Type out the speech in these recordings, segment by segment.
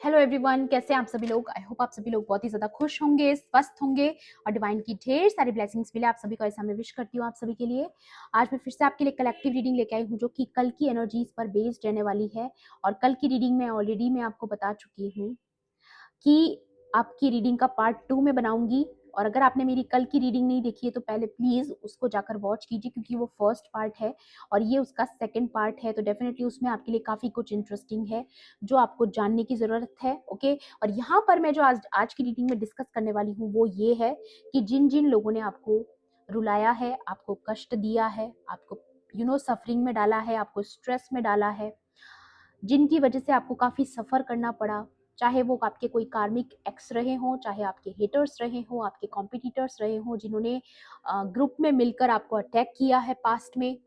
Hello everyone, कैसे हैं आप सभी लोग। आई होप आप सभी लोग बहुत ही ज़्यादा खुश होंगे, स्वस्थ होंगे और डिवाइन की ढेर सारी ब्लेसिंग्स मिले आप सभी को, ऐसा मैं विश करती हूँ आप सभी के लिए। आज मैं फिर से आपके लिए कलेक्टिव रीडिंग लेके आई हूँ जो कि कल की एनर्जीज पर बेस्ड रहने वाली है। और कल की रीडिंग में ऑलरेडी मैं आपको बता चुकी हूँ कि आपकी रीडिंग का पार्ट 2 में बनाऊंगी। और अगर आपने मेरी कल की रीडिंग नहीं देखी है तो पहले प्लीज़ उसको जाकर वॉच कीजिए, क्योंकि वो फर्स्ट पार्ट है और ये उसका सेकंड पार्ट है। तो डेफिनेटली उसमें आपके लिए काफ़ी कुछ इंटरेस्टिंग है जो आपको जानने की ज़रूरत है। ओके, और यहाँ पर मैं जो आज की रीडिंग में डिस्कस करने वाली हूँ वो ये है कि जिन जिन लोगों ने आपको रुलाया है, आपको कष्ट दिया है, आपको सफरिंग में डाला है, आपको स्ट्रेस में डाला है, जिनकी वजह से आपको काफ़ी सफ़र करना पड़ा, चाहे वो आपके कोई कार्मिक एक्स रहे हों, चाहे आपके हेटर्स रहे हों, आपके कॉम्पिटिटर्स रहे हों, जिन्होंने ग्रुप में मिलकर आपको अटैक किया है पास्ट में,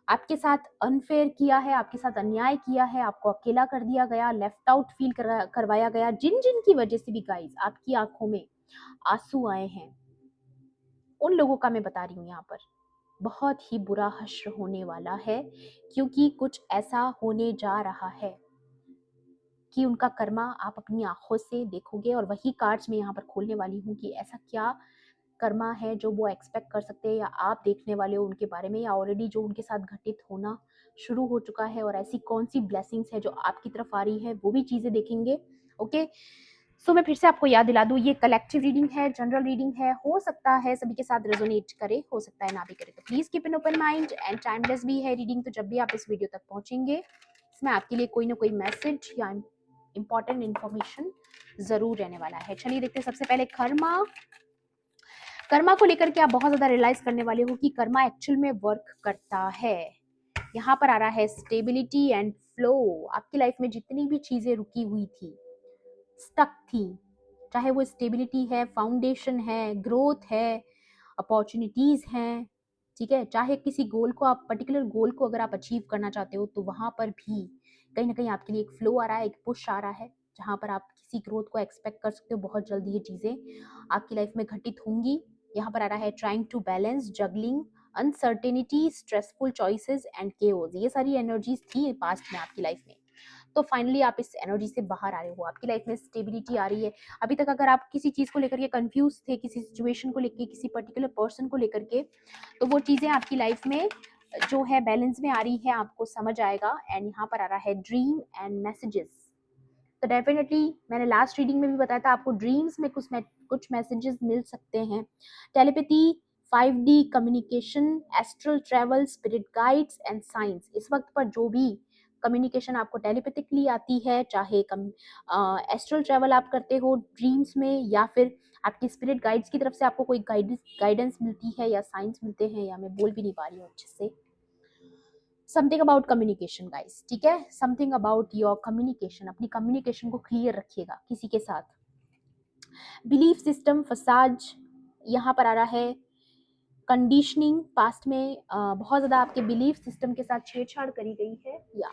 आपके साथ अनफेयर किया है, आपके साथ अन्याय किया है, आपको अकेला कर दिया गया, लेफ्ट आउट फील करवाया गया, जिन जिन की वजह से भी गाइस आपकी आंखों में आंसू आए हैं, उन लोगों का मैं बता रही हूँ यहाँ पर बहुत ही बुरा हश्र होने वाला है, क्योंकि कुछ ऐसा होने जा रहा है कि उनका कर्मा आप अपनी आंखों से देखोगे। और वही कार्ड्स मैं यहाँ पर खोलने वाली हूँ कि ऐसा क्या कर्मा है जो वो एक्सपेक्ट कर सकते हैं या आप देखने वाले हो उनके बारे में, या ऑलरेडी जो उनके साथ घटित होना शुरू हो चुका है, और ऐसी कौन सी ब्लेसिंग्स है जो आपकी तरफ आ रही है, वो भी चीज़ें देखेंगे। ओके, सो मैं फिर से आपको याद दिला दूँ, ये कलेक्टिव रीडिंग है, जनरल रीडिंग है, हो सकता है सभी के साथ रेजोनेट करे, हो सकता है ना भी करे। तो please keep an open mind and timeless भी है रीडिंग। तो जब भी आप इस वीडियो तक पहुंचेंगे इसमें आपके लिए कोई ना कोई मैसेज या इंपॉर्टेंट इंफॉर्मेशन जरूर रहने वाला है। चलिए देखते हैं सबसे पहले कर्मा को लेकर के आप बहुत ज्यादा रियलाइज करने वाले हो कि कर्मा एक्चुअल में वर्क करता है। यहाँ पर आ रहा है स्टेबिलिटी एंड फ्लो। आपकी लाइफ में जितनी भी चीजें रुकी हुई थी, स्टक थी, चाहे वो स्टेबिलिटी है, फाउंडेशन है, ग्रोथ है, अपॉर्चुनिटीज हैं, ठीक है, चाहे किसी गोल को आप पर्टिकुलर गोल को अगर आप अचीव करना चाहते हो तो वहां पर भी कहीं ना कहीं आपके लिए एक फ्लो आ रहा है, एक पुश आ रहा है, जहां पर आप किसी ग्रोथ को एक्सपेक्ट कर सकते हो। बहुत जल्दी ये चीजें आपकी लाइफ में घटित होंगी। यहाँ पर आ रहा है trying to balance, juggling, uncertainty, stressful choices and chaos. ये सारी एनर्जीज थी पास्ट में आपकी लाइफ में, तो फाइनली आप इस एनर्जी से बाहर आ रहे हो, आपकी लाइफ में स्टेबिलिटी आ रही है। अभी तक अगर आप किसी चीज को लेकर के कंफ्यूज थे, किसी सिचुएशन को लेकर, किसी पर्टिकुलर पर्सन को लेकर के, तो वो चीजें आपकी लाइफ में जो है बैलेंस में आ रही है, आपको समझ आएगा। एंड यहाँ पर आ रहा है ड्रीम एंड मैसेजेस। तो डेफिनेटली मैंने लास्ट रीडिंग में भी बताया था, आपको ड्रीम्स में कुछ मैसेजेस मिल सकते हैं। Telepathy, 5D communication, astral travel, spirit guides and science. इस वक्त पर जो भी कम्युनिकेशन आपको टेलीपैथिकली आती है, चाहे एस्ट्रल ट्रैवल आप करते हो ड्रीम्स में, या फिर आपकी स्पिरिट गाइड्स की तरफ से आपको कोई गाइडेंस मिलती है, या साइंस मिलते हैं, या मैं बोल भी नहीं पा रही हूँ अच्छे से, समथिंग अबाउट कम्युनिकेशन गाइस, ठीक है, समथिंग अबाउट योर कम्युनिकेशन। अपनी कम्युनिकेशन को क्लियर रखिएगा किसी के साथ। बिलीफ सिस्टम, फसाज, यहाँ पर आ रहा है कंडीशनिंग। पास्ट में बहुत ज्यादा आपके बिलीफ सिस्टम के साथ छेड़छाड़ करी गई है, या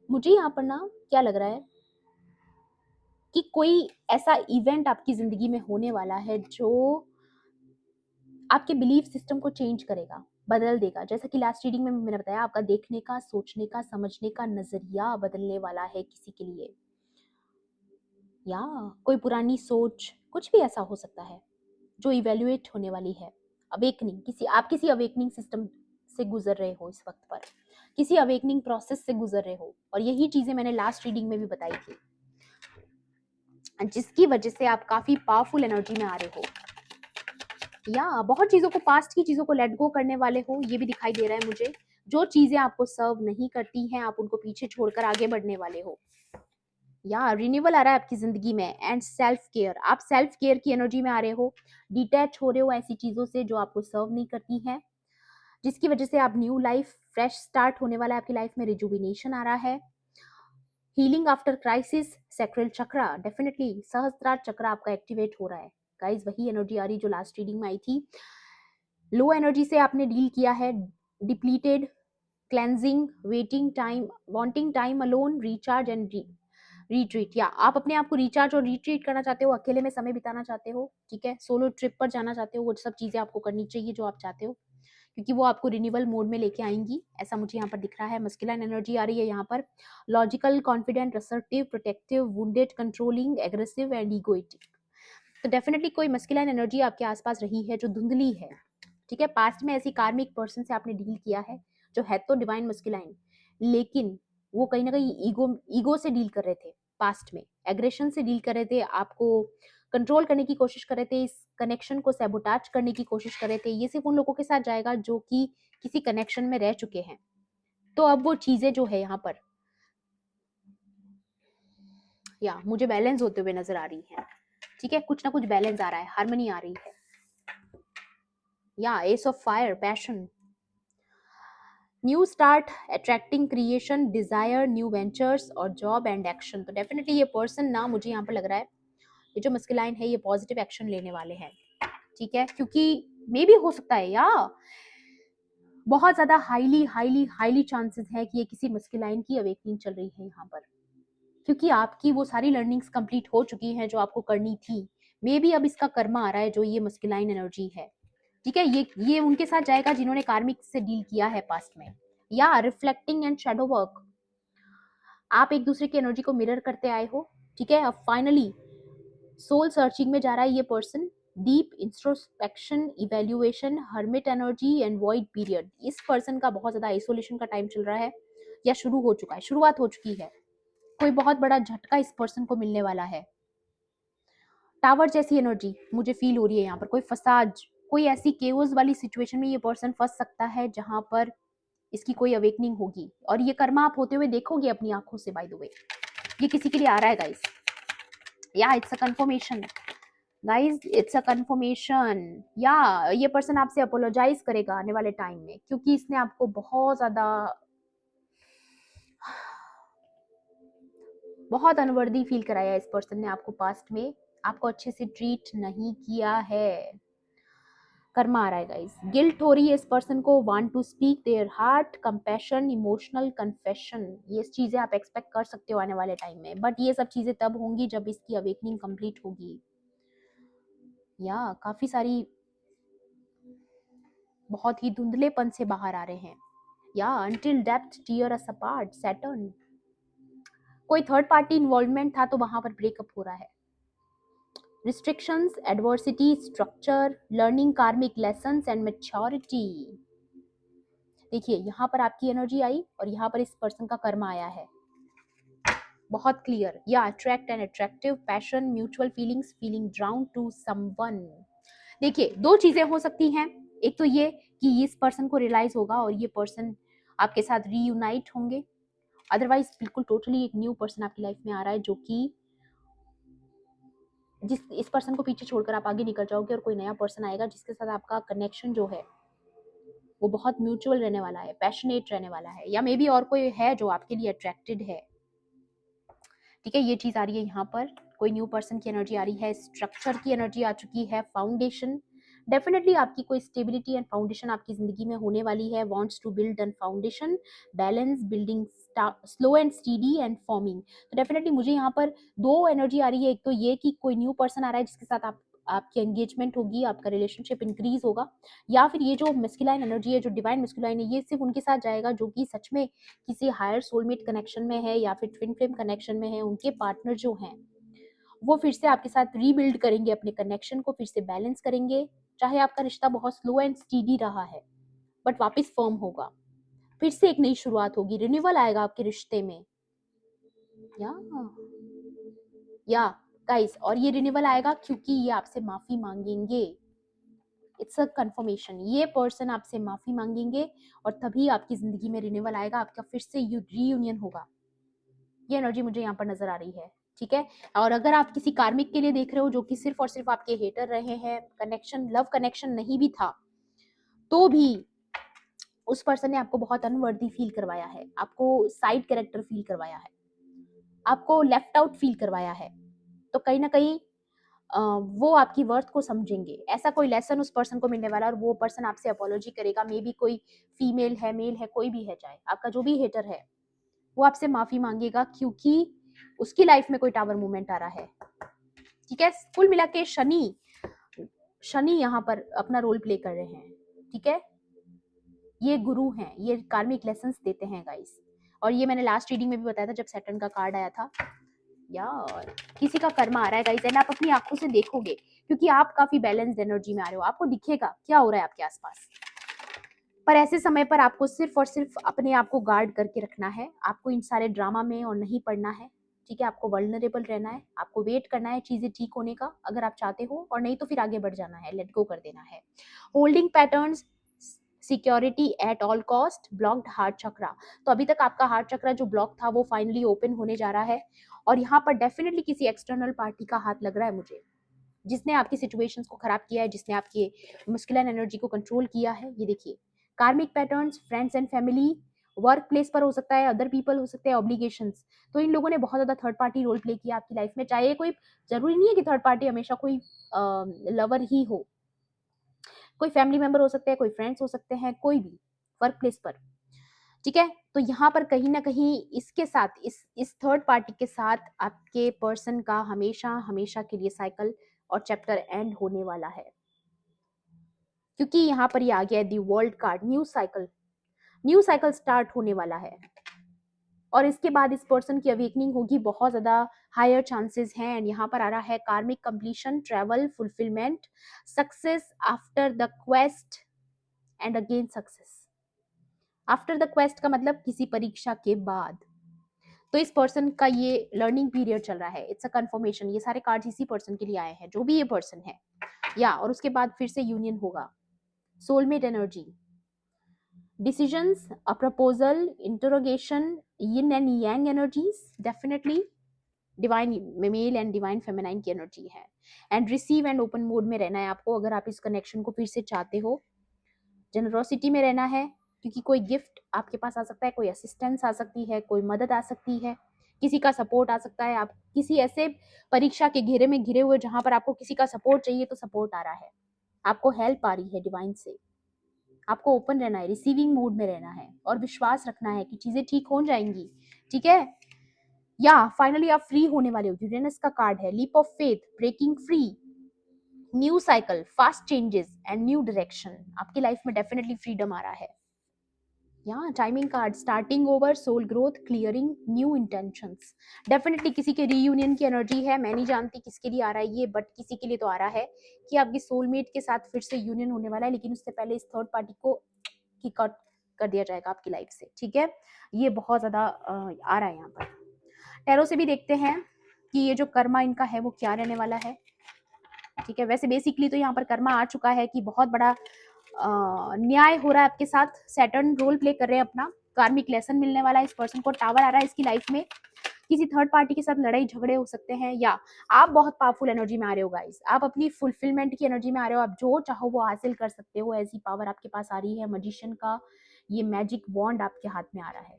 मुझे यहाँ पर ना क्या लग रहा है कि कोई ऐसा इवेंट आपकी जिंदगी में होने वाला है जो आपके बिलीफ सिस्टम को चेंज करेगा, बदल देगा। जैसा कि लास्ट रीडिंग में मैंने बताया, आपका देखने का, सोचने का, समझने का नजरिया बदलने वाला है किसी के लिए, या कोई पुरानी सोच, कुछ भी ऐसा हो सकता है जो इवेल्युएट होने वाली है। अवेकनिंग, किसी अवेकनिंग सिस्टम से गुजर रहे हो इस वक्त पर, किसी अवेकनिंग प्रोसेस से गुजर रहे हो, और यही चीजें मैंने लास्ट रीडिंग में भी बताई थी, जिसकी वजह से आप काफी पावरफुल एनर्जी में आ रहे हो, या बहुत चीजों को, पास्ट की चीजों को लेट गो करने वाले हो। ये भी दिखाई दे रहा है मुझे, जो चीजें आपको सर्व नहीं करती हैं आप उनको पीछे छोड़कर आगे बढ़ने वाले हो, या रिन्यूअल आ रहा है आपकी जिंदगी में। एंड सेल्फ केयर, आप सेल्फ केयर की एनर्जी में आ रहे हो, डिटैच हो रहे हो ऐसी चीजों से जो आपको सर्व नहीं करती हैं, जिसकी वजह से आप न्यू लाइफ, फ्रेश स्टार्ट होने वाला है आपकी लाइफ में, रिजुविनेशन आ रहा है। हीलिंग आफ्टर क्राइसिस, सैक्रल चक्रा, डेफिनेटली सहस्त्रार चक्र आपका एक्टिवेट हो रहा है गाइस। वही एनर्जी आ रही जो लास्ट रीडिंग में आई थी। लो एनर्जी से आपने डील किया है, depleted, cleansing, waiting time, wanting time alone, recharge and retreat, या आप अपने आप को रिचार्ज और रिट्रीट करना चाहते हो, अकेले में समय बिताना चाहते हो, ठीक है, सोलो ट्रिप पर जाना चाहते हो, वो सब चीजें आपको करनी चाहिए जो आप चाहते हो, क्योंकि वो आपको रिन्यूअल मोड में लेके आएंगी, ऐसा मुझे यहाँ पर दिख रहा है। मस्कुलाइन एनर्जी आ रही है यहाँ पर, logical, confident, assertive, protective, wounded, controlling, aggressive and egoistic. तो डेफिनेटली कोई मस्कुलाइन एनर्जी आपके आसपास रही है जो धुंधली है, ठीक है। पास्ट में ऐसी कार्मिक पर्सन से आपने डील किया है जो है तो डिवाइन मस्कुलाइन, लेकिन वो कहीं ना कहीं ईगो से डील कर रहे थे पास्ट में, एग्रेशन से डील कर रहे थे, आपको कंट्रोल करने की कोशिश कर रहे थे, इस कनेक्शन को सैबोटाज करने की कोशिश कर रहे थे। ये सिर्फ उन लोगों के साथ जाएगा जो कि किसी कनेक्शन में रह चुके हैं। तो अब वो चीजें जो है यहाँ पर या मुझे बैलेंस होते हुए नजर आ रही है, ठीक है। कुछ ना कुछ बैलेंस आ रहा है, हार्मनी आ रही है। या ace of fire, passion, new start, attracting, creation, desire, new ventures और जॉब एंड एक्शन। तो डेफिनेटली ये पर्सन ना, मुझे यहाँ पर लग रहा है ये जो मस्कुलाइन है ये पॉजिटिव एक्शन लेने वाले हैं, ठीक है। क्योंकि मे भी हो सकता है या बहुत ज्यादा हाईली हाईली हाईली चांसेस है कि ये किसी मस्कुलाइन की अवेकनिंग चल रही है यहाँ पर, क्योंकि आपकी वो सारी लर्निंग्स कंप्लीट हो चुकी हैं जो आपको करनी थी। मे बी अब इसका कर्मा आ रहा है जो ये मस्कुलाइन एनर्जी है, ठीक है। ये उनके साथ जाएगा जिन्होंने कार्मिक से डील किया है पास्ट में। या रिफ्लेक्टिंग एंड शैडो वर्क, आप एक दूसरे की एनर्जी को मिरर करते आए हो, ठीक है। अब फाइनली सोल सर्चिंग में जा रहा है ये person, deep introspection, evaluation, hermit energy and void period. इस पर्सन का बहुत ज्यादा आइसोलेशन का टाइम चल रहा है या शुरू हो चुका है, शुरुआत हो चुकी है। कोई बहुत बड़ा झटका इस पर्सन को मिलने वाला है। टावर जैसी एनर्जी मुझे फील हो रही है यहाँ पर, कोई फसाद, कोई ऐसी केओस वाली सिचुएशन में ये पर्सन फंस सकता है जहां पर इसकी कोई अवेकनिंग होगी, और ये कर्मा आप होते हुए देखोगे अपनी आंखों से। बाय द वे ये किसी के लिए आ रहा है गाइस, या it's a confirmation guys, it's a confirmation. या ये पर्सन आपसे अपोलोजाइज करेगा आने वाले टाइम में, क्योंकि इसने आपको बहुत अनवर्दी फील कराया। इस पर्सन ने आपको पास्ट में आपको अच्छे से ट्रीट नहीं किया है, कर्मा आ रहा है गाइस। गिल्ट हो रही है इस पर्सन को, want to speak their heart, compassion, emotional confession. ये चीजें आप एक्सपेक्ट कर सकते हो आने वाले टाइम में, बट ये सब चीजें तब होंगी जब इसकी अवेकनिंग कंप्लीट होगी। या काफी सारी बहुत ही धुंधलेपन से बाहर आ रहे हैं। या until death tear us apart, Saturn। कोई थर्ड पार्टी इन्वॉल्वमेंट था तो वहां पर ब्रेकअप हो रहा है। रिस्ट्रिक्शंस, एडवर्सिटी, स्ट्रक्चर, लर्निंग कार्मिक लेसन्स एंड मैच्योरिटी। देखिए यहाँ पर आपकी एनर्जी आई और यहाँ पर इस पर्सन का कर्म आया है, बहुत क्लियर। या attract and attractive, passion, mutual feelings, feeling drawn to someone. देखिए दो चीजें हो सकती हैं, एक तो ये कि इस पर्सन को रियलाइज होगा और ये पर्सन आपके साथ रीयूनाइट होंगे, अदरवाइज बिल्कुल टोटली एक न्यू पर्सन आपकी लाइफ में आ रहा है जो कि इस पर्सन को पीछे छोड़कर आप आगे निकल जाओगे और कोई नया पर्सन आएगा जिसके साथ आपका कनेक्शन जो है वो बहुत म्यूचुअल रहने वाला है, पैशनेट रहने वाला है। या मे बी और कोई है जो आपके लिए अट्रैक्टेड है, ठीक है। ये चीज आ रही है यहाँ पर, कोई न्यू पर्सन की एनर्जी आ रही है, स्ट्रक्चर की एनर्जी आ चुकी है, फाउंडेशन। डेफिनेटली आपकी कोई स्टेबिलिटी एंड फाउंडेशन आपकी जिंदगी में होने वाली है। Wants to build an foundation, balance, building slow and steady and forming. तो डेफिनेटली मुझे यहाँ पर दो एनर्जी आ रही है, एक तो ये कि कोई न्यू पर्सन आ रहा है जिसके साथ आपकी एंगेजमेंट होगी, आपका रिलेशनशिप इंक्रीज होगा। या फिर ये जो मस्कुलाइन एनर्जी है, जो डिवाइन मस्कुलाइन है, ये सिर्फ उनके साथ जाएगा जो कि सच में किसी हायर सोलमेट कनेक्शन में है या फिर ट्विन फ्लेम कनेक्शन में है। उनके पार्टनर जो हैं वो फिर से आपके साथ रीबिल्ड करेंगे अपने कनेक्शन को, फिर से बैलेंस करेंगे। चाहे आपका रिश्ता बहुत स्लो एंड स्टीडी रहा है बट वापस फर्म होगा, फिर से एक नई शुरुआत होगी, रिन्यूअल आएगा आपके रिश्ते में। या गाइस, और ये रिन्यूअल आएगा क्योंकि ये आपसे माफी मांगेंगे। इट्स अ कंफर्मेशन, ये पर्सन आपसे माफी मांगेंगे और तभी आपकी जिंदगी में रिन्यूअल आएगा, आपका फिर से रीयूनियन होगा। ये एनर्जी मुझे यहाँ पर नजर आ रही है, ठीक है। और अगर आप किसी कार्मिक के लिए देख रहे हो जो कि सिर्फ और सिर्फ आपके हेटर रहे हैं, कनेक्शन लव कनेक्शन नहीं भी था तो भी उस पर्सन ने आपको बहुत अनवर्दी फील करवाया है, आपको साइड कैरेक्टर फील करवाया है, आपको लेफ्ट आउट फील करवाया है, तो कहीं ना कहीं वो आपकी वर्थ को समझेंगे। ऐसा कोई लेसन उस पर्सन को मिलने वाला है और वो पर्सन आपसे अपोलॉजी करेगा। मे बी कोई फीमेल है, मेल है, कोई भी है, चाहे आपका जो भी हेटर है, वो आपसे माफी मांगेगा क्योंकि उसकी लाइफ में कोई टावर मूवमेंट आ रहा है, ठीक है। कुल मिला के शनि यहाँ पर अपना रोल प्ले कर रहे हैं, ठीक है। ये गुरु हैं, ये कार्मिक लेसन्स देते हैं गाइस। और ये मैंने लास्ट रीडिंग में भी बताया था जब सैटर्न का कार्ड आया था। यार किसी का कर्मा आ रहा है गाइस, एंड आप अपनी आंखों से देखोगे क्योंकि आप काफी बैलेंस्ड एनर्जी में आ रहे हो, आपको दिखेगा क्या हो रहा है आपके आसपास। पर ऐसे समय पर आपको सिर्फ और सिर्फ अपने आप को गार्ड करके रखना है, आपको इन सारे ड्रामा में और नहीं पड़ना है, ठीक है। आपको वल्नरेबल रहना है, आपको वेट करना है चीजें ठीक होने का अगर आप चाहते हो, और नहीं तो फिर आगे बढ़ जाना है, लेट गो कर देना है। Holding patterns, security at all cost, blocked heart chakra. तो अभी तक आपका हार्ट चक्रा जो ब्लॉक था वो फाइनली ओपन होने जा रहा है, और यहाँ पर डेफिनेटली किसी एक्सटर्नल पार्टी का हाथ लग रहा है मुझे, जिसने आपकी सिचुएशंस को खराब किया है, जिसने आपकी मस्कुलिन एनर्जी को कंट्रोल किया है। ये देखिए कार्मिक patterns, friends and family, work place पर हो सकता है, अदर पीपल हो सकते हैं, ऑब्लिगेशंस। तो इन लोगों ने बहुत ज्यादा थर्ड पार्टी रोल प्ले किया आपकी लाइफ में, चाहे कोई जरूरी नहीं है कि थर्ड पार्टी हमेशा कोई लवर ही हो, कोई फैमिली मेंबर हो सकते हैं, कोई फ्रेंड्स हो सकते हैं, कोई भी वर्क प्लेस पर, ठीक है। तो यहाँ पर कहीं ना कहीं इसके साथ इस थर्ड पार्टी के साथ आपके पर्सन का हमेशा हमेशा के लिए साइकिल और चैप्टर एंड होने वाला है, क्योंकि यहाँ पर ये आ गया है the world card, new cycle start होने वाला है। और इसके बाद इस पर्सन की अवेकनिंग होगी, बहुत ज्यादा हायर चांसेस हैं। एंड यहाँ पर आ रहा है कार्मिक completion, travel, fulfilment, success after the quest and again success. After the quest का मतलब किसी परीक्षा के बाद। तो इस पर्सन का ये लर्निंग पीरियड चल रहा है, इट्स अ कंफर्मेशन। ये सारे कार्ड्स इसी पर्सन के लिए आए हैं, जो भी ये पर्सन है, या और उसके बाद फिर से यूनियन होगा, soulmate energy, decisions, a proposal, interrogation, yin and yang energies, definitely divine male and divine feminine की एनर्जी है। And receive and open mode में रहना है आपको अगर आप इस कनेक्शन को फिर से चाहते हो। जनरोसिटी में रहना है, क्योंकि कोई गिफ्ट आपके पास आ सकता है, कोई असिस्टेंस आ सकती है, कोई मदद आ सकती है, किसी का सपोर्ट आ सकता है। आप किसी ऐसे परीक्षा के घेरे में घिरे हुए जहां पर आपको किसी का सपोर्ट चाहिए, तो सपोर्ट आ रहा है, आपको हेल्प आ रही है डिवाइन से। आपको ओपन रहना है, रिसीविंग मूड में रहना है, और विश्वास रखना है कि चीजें ठीक हो जाएंगी, ठीक है। या फाइनली आप फ्री होने वाले हो, यूरेनस का कार्ड है, leap of faith, breaking free, new cycle, fast changes and new direction. आपकी लाइफ में डेफिनेटली फ्रीडम आ रहा है। यहाँ timing card, starting over, soul growth, clearing, new intentions. Definitely किसी के रीयूनियन की एनर्जी है, मैं नहीं जानती किसके लिए आ रहा है ये, बट किसी के लिए तो आ रहा है कि आपकी सोलमेट के साथ फिर से यूनियन होने वाला है, लेकिन उससे पहले इस थर्ड पार्टी को किक आउट कर दिया जाएगा आपकी लाइफ से, ठीक है। ये बहुत ज्यादा आ रहा है यहाँ पर। टैरो से भी देखते हैं कि ये जो कर्मा इनका है वो क्या रहने वाला है, ठीक है। वैसे बेसिकली तो यहाँ पर कर्मा आ चुका है कि बहुत बड़ा न्याय हो रहा है आपके साथ, सैटर्न रोल प्ले कर रहे हैं अपना, कार्मिक लेसन मिलने वाला है इस पर्सन को, टावर आ रहा है इसकी लाइफ में, किसी थर्ड पार्टी के साथ लड़ाई झगड़े हो सकते हैं, या आप बहुत पावरफुल एनर्जी में आ रहे हो गाइस, आप अपनी फुलफिलमेंट की एनर्जी में आ रहे हो, आप जो चाहो वो हासिल कर सकते हो, ऐसी पावर आपके पास आ रही है। मजिशियन का ये मैजिक वॉन्ड आपके हाथ में आ रहा है,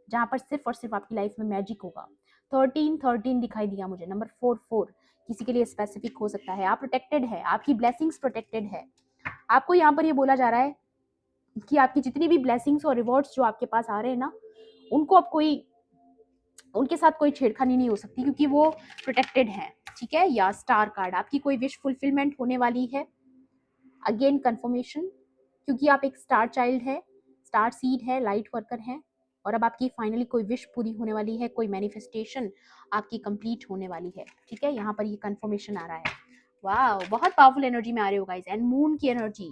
जहां पर सिर्फ और सिर्फ आपकी लाइफ में मैजिक होगा। 13 दिखाई दिया मुझे, नंबर 4 किसी के लिए स्पेसिफिक हो सकता है। आप प्रोटेक्टेड है, आपकी ब्लेसिंग्स प्रोटेक्टेड है। आपको यहाँ पर ये बोला जा रहा है कि आपकी जितनी भी ब्लेसिंग्स और रिवॉर्ड्स जो आपके पास आ रहे हैं ना, उनको अब कोई, उनके साथ कोई छेड़खानी नहीं हो सकती, क्योंकि वो प्रोटेक्टेड हैं, ठीक है। या स्टार कार्ड, आपकी कोई विश फुलफिलमेंट होने वाली है, अगेन कंफर्मेशन, क्योंकि आप एक स्टार चाइल्ड है, स्टार सीड है, लाइट वर्कर हैं, और अब आपकी फाइनली कोई विश पूरी होने वाली है, कोई मैनिफेस्टेशन आपकी कंप्लीट होने वाली है, ठीक है। यहाँ पर ये कंफर्मेशन आ रहा है। वाह, बहुत पावरफुल एनर्जी में आ रहे हो गाइस। एंड मून की एनर्जी,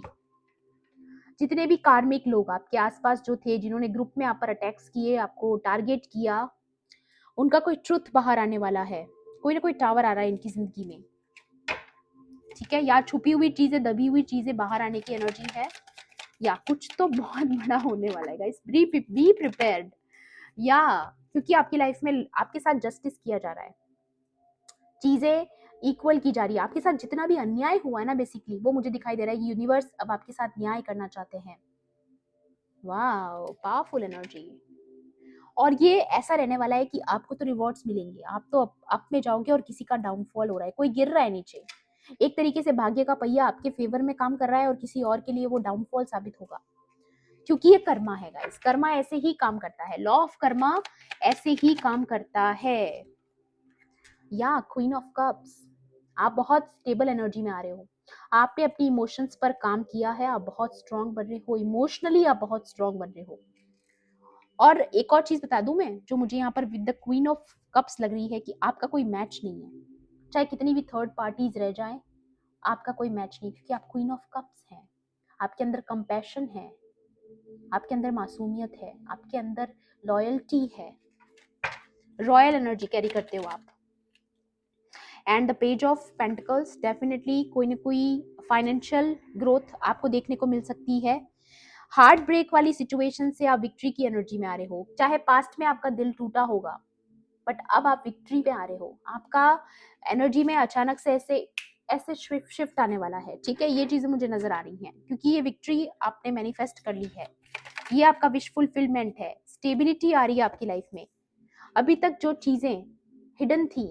जितने भी कार्मिक लोग आपके आसपास जो थे, जिन्होंने ग्रुप में आप पर अटैक्स किए, आपको टारगेट किया, उनका कोई ट्रुथ बाहर आने वाला है, कोई ना कोई टावर आ रहा है इनकी जिंदगी में, ठीक है। या छुपी हुई चीजें, दबी हुई चीजें बाहर आने की एनर्जी है, या कुछ तो बहुत बड़ा होने वाला है गाइस, बी प्रिपेयर्ड। या क्योंकि आपकी लाइफ में आपके साथ जस्टिस किया जा रहा है, चीजें इक्वल की जा रही है, आपके साथ जितना भी अन्याय हुआ है ना, बेसिकली वो मुझे दिखाई दे रहा है कि यूनिवर्स अब आपके साथ न्याय करना चाहते हैं। वाह, पावरफुल एनर्जी। और ये ऐसा रहने वाला है कि आपको तो रिवॉर्ड्स मिलेंगे, आप तो अप में जाओगे, और किसी का डाउनफॉल हो रहा है, कोई गिर रहा है नीचे। एक तरीके से भाग्य का पहिया आपके फेवर में काम कर रहा है, और किसी और के लिए वो डाउनफॉल साबित होगा, क्योंकि ये कर्मा है गाइस। कर्मा ऐसे ही काम करता है, लॉ ऑफ कर्मा ऐसे ही काम करता है। या क्वीन ऑफ कप्स, आप बहुत स्टेबल एनर्जी में आ रहे हो, आपने अपनी इमोशंस पर काम किया है, आप बहुत स्ट्रांग बन रहे हो, इमोशनली आप बहुत स्ट्रांग बन रहे हो। और एक और चीज बता दूं मैं, जो मुझे यहाँ पर with the queen of cups लग रही है कि आपका कोई मैच नहीं है, चाहे कितनी भी थर्ड पार्टीज रह जाएं, आपका कोई मैच नहीं, क्योंकि आप क्वीन ऑफ कप्स हैं। आपके अंदर कंपैशन है, आपके अंदर मासूमियत है, आपके अंदर लॉयल्टी है, रॉयल एनर्जी कैरी करते हो आप। And the page of pentacles, definitely कोई ना कोई फाइनेंशियल ग्रोथ आपको देखने को मिल सकती है। हार्ट ब्रेक वाली सिचुएशन से आप विक्ट्री की एनर्जी में आ रहे हो, चाहे पास्ट में आपका दिल टूटा होगा, बट अब आप विक्ट्री पे आ रहे हो। आपका एनर्जी में अचानक से ऐसे ऐसे शिफ्ट आने वाला है, ठीक है। ये चीजें मुझे नजर आ रही हैं, क्योंकि ये विक्ट्री आपने मैनिफेस्ट कर ली है, ये आपका विश फुलफिलमेंट है, स्टेबिलिटी आ रही है आपकी लाइफ में। अभी तक जो चीजें हिडन थी,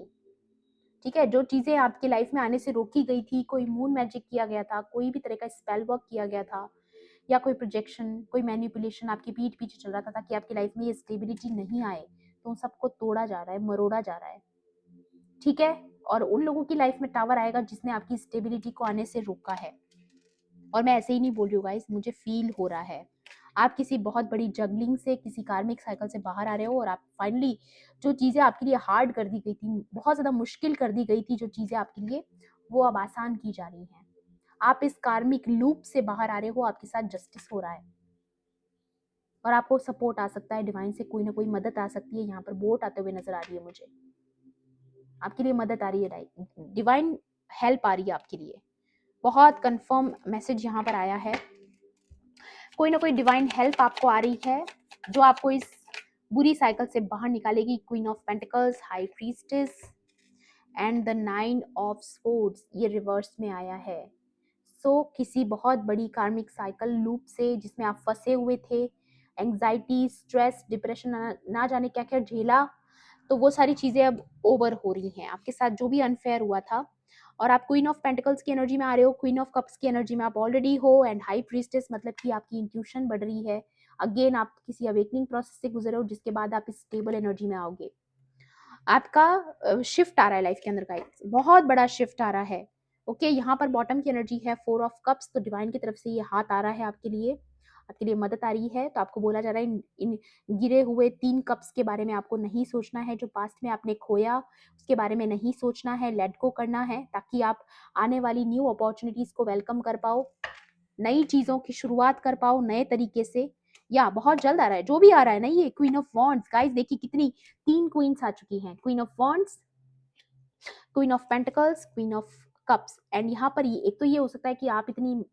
ठीक है, जो चीजें आपकी लाइफ में आने से रोकी गई थी, कोई मून मैजिक किया गया था, कोई भी तरह का स्पेल वर्क किया गया था, या कोई प्रोजेक्शन, कोई मैनिपुलेशन आपकी पीठ पीछे चल रहा था ताकि आपकी लाइफ में ये स्टेबिलिटी नहीं आए, तो उन सबको तोड़ा जा रहा है, मरोड़ा जा रहा है, ठीक है। और उन लोगों की लाइफ में टावर आएगा जिसने आपकी स्टेबिलिटी को आने से रोका है। और मैं ऐसे ही नहीं बोल रही हूँ गाइस, मुझे फील हो रहा है आप किसी बहुत बड़ी जगलिंग से, किसी कार्मिक साइकिल से बाहर आ रहे हो, और आप फाइनली जो चीजें आपके लिए हार्ड कर दी गई थी, बहुत ज्यादा मुश्किल कर दी गई थी जो चीजें आपके लिए, वो अब आसान की जा रही हैं। आप इस कार्मिक लूप से बाहर आ रहे हो, आपके साथ जस्टिस हो रहा है, और आपको सपोर्ट आ सकता है डिवाइन से, कोई ना कोई मदद आ सकती है। यहाँ पर बोट आते हुए नजर आ रही है मुझे, आपके लिए मदद आ रही है, डिवाइन हेल्प आ रही है आपके लिए। बहुत कंफर्म मैसेज यहाँ पर आया है, कोई ना कोई डिवाइन हेल्प आपको आ रही है जो आपको इस बुरी साइकिल से बाहर निकालेगी। Queen of pentacles, high priestess and the 9 of swords, ये रिवर्स में आया है। सो किसी बहुत बड़ी कार्मिक साइकिल लूप से जिसमें आप फंसे हुए थे, एंग्जाइटी, स्ट्रेस, डिप्रेशन, ना जाने क्या क्या झेला, तो वो सारी चीजें अब ओवर हो रही हैं आपके साथ, जो भी अनफेयर हुआ था। और आप क्वीन ऑफ पेंटिकल्स की एनर्जी में आ रहे हो, क्वीन ऑफ कप्स की एनर्जी में आप ऑलरेडी हो, एंड हाई प्रीस्टेस मतलब कि आपकी इंट्यूशन बढ़ रही है। अगेन आप किसी अवेकनिंग प्रोसेस से गुजरे हो, जिसके बाद आप इस स्टेबल एनर्जी में आओगे। आपका शिफ्ट आ रहा है लाइफ के अंदर, गाइस बहुत बड़ा शिफ्ट आ रहा है। ओके, यहाँ पर बॉटम की एनर्जी है 4 ऑफ कप्स, तो डिवाइन की तरफ से ये हाथ आ रहा है आपके लिए मदद आ रही है। तो आपको बोला जा रहा है इन गिरे हुए 3 कप्स के बारे में आपको नहीं सोचना है, जो पास्ट में आपने खोया उसके बारे में नहीं सोचना है, लेट गो करना है, ताकि आप आने वाली न्यू अपॉर्चुनिटीज को वेलकम कर पाओ, नई चीजों की शुरुआत कर पाओ नए तरीके से। या बहुत जल्द आ रहा है, जो भी आ रहा है ना, ये क्वीन ऑफ वॉन्ड्स, गाइस देखिए कितनी 3 क्वींस आ चुकी हैं, queen of wands, queen of pentacles, queen of cups. And यहाँ पर ये एक तो ये हो सकता है कि आप इतनी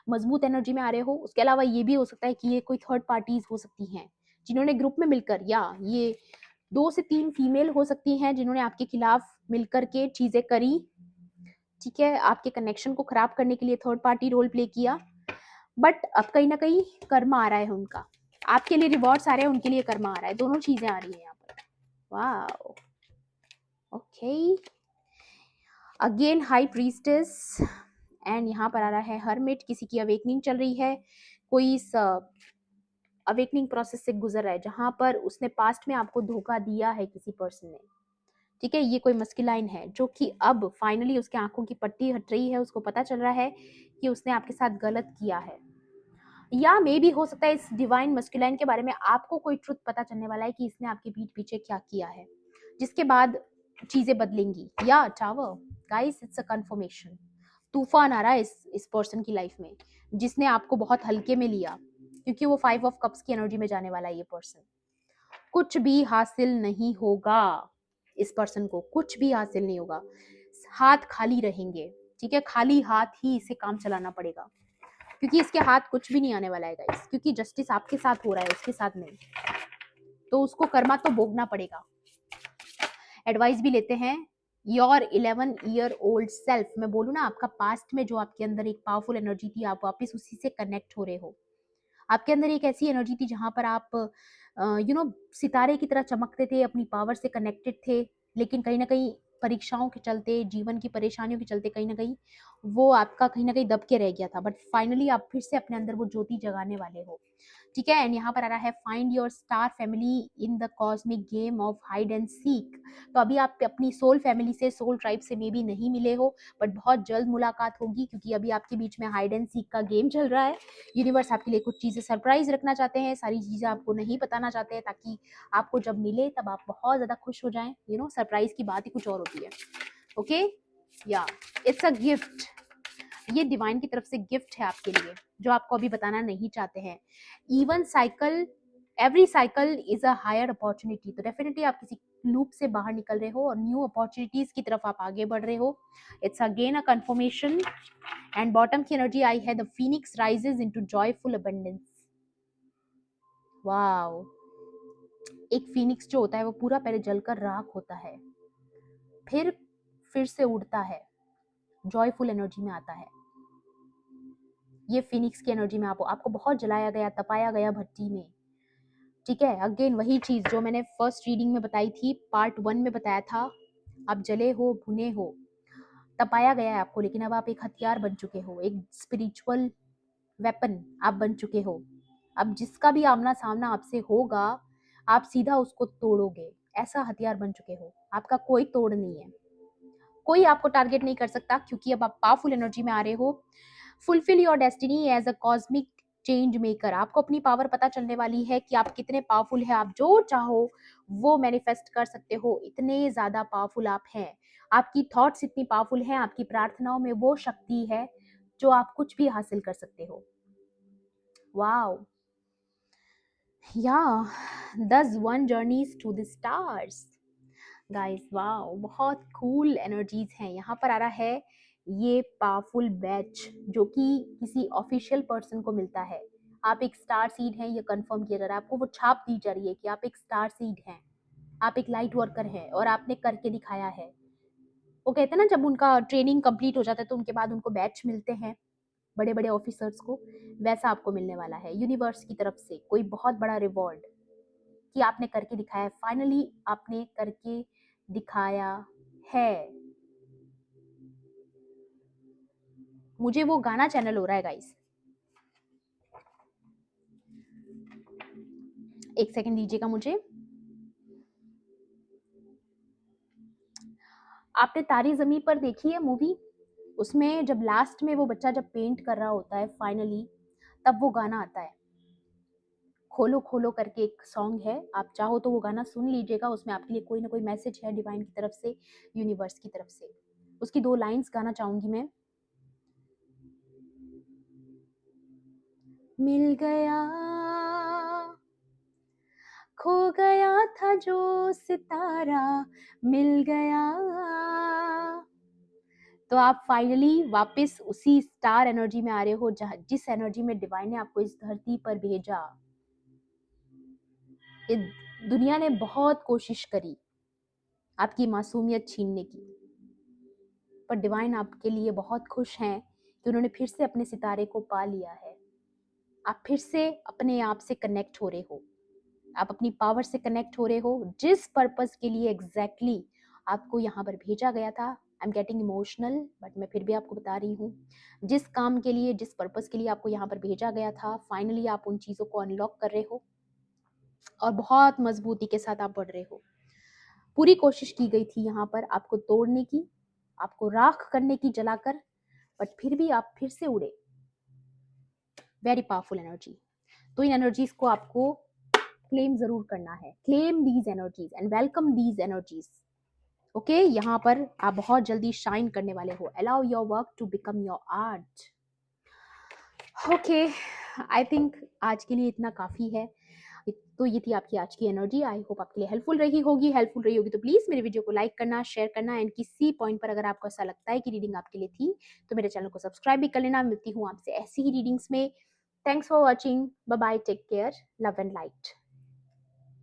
मजबूत एनर्जी में आ रहे हो, उसके अलावा ये भी हो सकता है कि ये कोई थर्ड पार्टीज हो सकती हैं जिन्होंने ग्रुप में मिलकर, या ये 2 से 3 फीमेल हो सकती हैं जिन्होंने आपके खिलाफ मिलकर के चीजें करी, ठीक है, आपके कनेक्शन को खराब करने के लिए थर्ड पार्टी रोल प्ले किया। बट अब कहीं ना कहीं कर्म आ रहा है उनका, आपके लिए रिवॉर्ड्स आ रहे हैं, उनके लिए कर्म आ रहा है, दोनों चीजें आ रही हैं यहाँ पर। Wow, okay, again high priestess, and यहाँ पर आ रहा है हर्मिट, किसी की अवेकनिंग चल रही है, कोई इस अवेकनिंग प्रोसेस से गुजर रहा है जहां पर उसने पास्ट में आपको धोखा दिया है किसी पर्सन ने, ठीक है। ये कोई मस्कुलाइन है जो कि अब फाइनली उसके आंखों की पट्टी हट रही है, उसको पता चल रहा है कि उसने आपके साथ गलत किया है। या मे भी हो सकता है इस डिवाइन मस्कुलाइन के बारे में आपको कोई ट्रुथ पता चलने वाला है कि इसने आपके पीठ पीछे क्या किया है, जिसके बाद चीजें बदलेंगी। या tower, guys it's a confirmation, तूफान आ रहा है इस पर्सन की लाइफ में, जिसने आपको बहुत हल्के में लिया, क्योंकि वो 5 ऑफ कप्स की एनर्जी में जाने वाला है। ये पर्सन, कुछ भी हासिल नहीं होगा, इस पर्सन को कुछ भी हासिल नहीं होगा, हाथ खाली रहेंगे, ठीक है, खाली हाथ ही इसे काम चलाना पड़ेगा, क्योंकि इसके हाथ कुछ भी नहीं आने वाला है गाइस, क्योंकि जस्टिस आपके साथ हो रहा है, उसके साथ नहीं, तो उसको कर्मा तो भोगना पड़ेगा। एडवाइस भी लेते हैं, योर 11-year-old सेल्फ, मैं बोलूँ ना, आपका पास्ट में जो आपके अंदर एक पावरफुल एनर्जी थी, आप वापस उसी से कनेक्ट हो रहे हो। आपके अंदर एक ऐसी एनर्जी थी जहां पर आप सितारे की तरह चमकते थे, अपनी पावर से कनेक्टेड थे, लेकिन कहीं ना कहीं परीक्षाओं के चलते, जीवन की परेशानियों के चलते कहीं ना कहीं वो आपका कहीं ना कहीं दब के रह गया था। बट फाइनली आप फिर से अपने अंदर वो ज्योति जगाने वाले हो, ठीक है। एंड यहाँ पर आ रहा है find your star family in the cosmic game of hide and seek. तो अभी आप अपनी सोल फैमिली से, सोल ट्राइब से मे बी नहीं मिले हो, बट बहुत जल्द मुलाकात होगी, क्योंकि अभी आपके बीच में हाइड एंड सीक का गेम चल रहा है। यूनिवर्स आपके लिए कुछ चीज़ें सरप्राइज रखना चाहते हैं, सारी चीज़ें आपको नहीं बताना चाहते हैं, ताकि आपको जब मिले तब आप बहुत ज़्यादा खुश हो जाएं। सरप्राइज की बात ही कुछ और होती है। ओके, या इट्स अ गिफ्ट। ये डिवाइन की तरफ से गिफ्ट है आपके लिए, जो आपको अभी बताना नहीं चाहते हैं। Even cycle, every cycle is a higher opportunity. तो डेफिनेटली आप किसी लूप से बाहर निकल रहे हो और न्यू अपॉर्चुनिटीज की तरफ आप आगे बढ़ रहे हो। It's again a confirmation. And bottom की एनर्जी आई है the Phoenix rises into joyful abundance. Wow, एक फीनिक्स जो होता है वो पूरा पहले जलकर राख होता है, फिर से उड़ता है, जॉयफुल एनर्जी में आता है। ये फिनिक्स की एनर्जी में आपको बहुत जलाया गया, तपाया गया भट्टी में। ठीक है, अगेन वही चीज जो मैंने फर्स्ट रीडिंग में बताई थी, पार्ट 1 में बताया था। आप जले हो, भुने हो, तपाया गया है आपको, लेकिन अब आप एक हथियार बन चुके हो, एक स्पिरिचुअल वेपन आप बन चुके हो। अब जिसका भी आमना सामना आपसे होगा, आप सीधा उसको तोड़ोगे, ऐसा हथियार बन चुके हो। आपका कोई तोड़ नहीं है, कोई आपको टारगेट नहीं कर सकता, क्योंकि अब आप पावरफुल एनर्जी में आ रहे हो। Fulfil your destiny as a cosmic change maker. आपको अपनी पावर पता चलने वाली है कि आप कितने पावरफुल हैं। आप जो चाहो वो मैनिफेस्ट कर सकते हो, इतने ज्यादा पावरफुल आप हैं। आपकी थॉट्स इतनी पावरफुल हैं, आपकी प्रार्थनाओं में वो शक्ति है जो आप कुछ भी हासिल कर सकते हो। वाओ, या 10 journeys to the stars. Guys wow, बहुत कूल एनर्जीज हैं। यहाँ पर आ रहा है ये पावरफुल बैच, जो कि किसी ऑफिशियल पर्सन को मिलता है। आप एक स्टार सीड हैं, ये कंफर्म किया जा रहा है। आपको वो छाप दी जा रही है कि आप एक स्टार सीड हैं, आप एक लाइट वर्कर हैं, और आपने करके दिखाया है। वो कहते हैं ना, जब उनका ट्रेनिंग कंप्लीट हो जाता है तो उनके बाद उनको बैच मिलते हैं, बड़े बड़े ऑफिसर्स को, वैसा आपको मिलने वाला है यूनिवर्स की तरफ से कोई बहुत बड़ा रिवॉर्ड, कि आपने करके दिखाया है। फाइनली आपने करके दिखाया है। मुझे वो गाना चैनल हो रहा है गाइस, एक सेकंड दीजिएगा मुझे। आपने तारी जमी पर देखी है मूवी? उसमें जब लास्ट में वो बच्चा जब पेंट कर रहा होता है फाइनली, तब वो गाना आता है, खोलो खोलो करके एक सॉन्ग है। आप चाहो तो वो गाना सुन लीजिएगा, उसमें आपके लिए कोई ना कोई मैसेज है डिवाइन की तरफ से, यूनिवर्स की तरफ से। उसकी 2 लाइंस गाना चाहूंगी मैं। मिल गया, खो गया था जो सितारा, मिल गया। तो आप फाइनली वापस उसी स्टार एनर्जी में आ रहे हो, जहाँ जिस एनर्जी में डिवाइन ने आपको इस धरती पर भेजा। ये दुनिया ने बहुत कोशिश करी आपकी मासूमियत छीनने की, पर डिवाइन आपके लिए बहुत खुश हैं कि उन्होंने फिर से अपने सितारे को पा लिया है। आप फिर से अपने आप से कनेक्ट हो रहे हो, आप अपनी पावर से कनेक्ट हो रहे हो, जिस पर्पस के लिए एग्जैक्टली आपको यहाँ पर भेजा गया था। I am getting emotional, but मैं फिर भी आपको बता रही हूँ, जिस काम के लिए, जिस पर्पस के लिए आपको यहाँ पर भेजा गया था, फाइनली आप उन चीज़ों को अनलॉक कर रहे हो, और बहुत मजबूती के साथ आप बढ़ रहे हो। पूरी कोशिश की गई थी यहाँ पर आपको तोड़ने की, आपको राख करने की जलाकर, बट फिर भी आप फिर से उड़े। Very powerful energy. तो इन एनर्जीज को आपको क्लेम जरूर करना है। Claim these energies and welcome these energies. Okay, यहाँ पर आप बहुत जल्दी शाइन करने वाले हो। Allow your work to become your art. Okay, I think आज के लिए इतना काफ़ी है। तो ये थी आपकी आज की एनर्जी। आई होप आपके लिए हेल्पफुल रही होगी। हेल्पफुल रही होगी तो प्लीज़ मेरे वीडियो को लाइक करना, शेयर करना, एंड किसी पॉइंट पर अगर आपको ऐसा लगता है कि रीडिंग आपके लिए थी, तो मेरे चैनल को सब्सक्राइब भी कर लेना। मिलती हूँ आपसे ऐसी ही रीडिंग्स में। Thanks for watching. Bye bye, take care, love and light.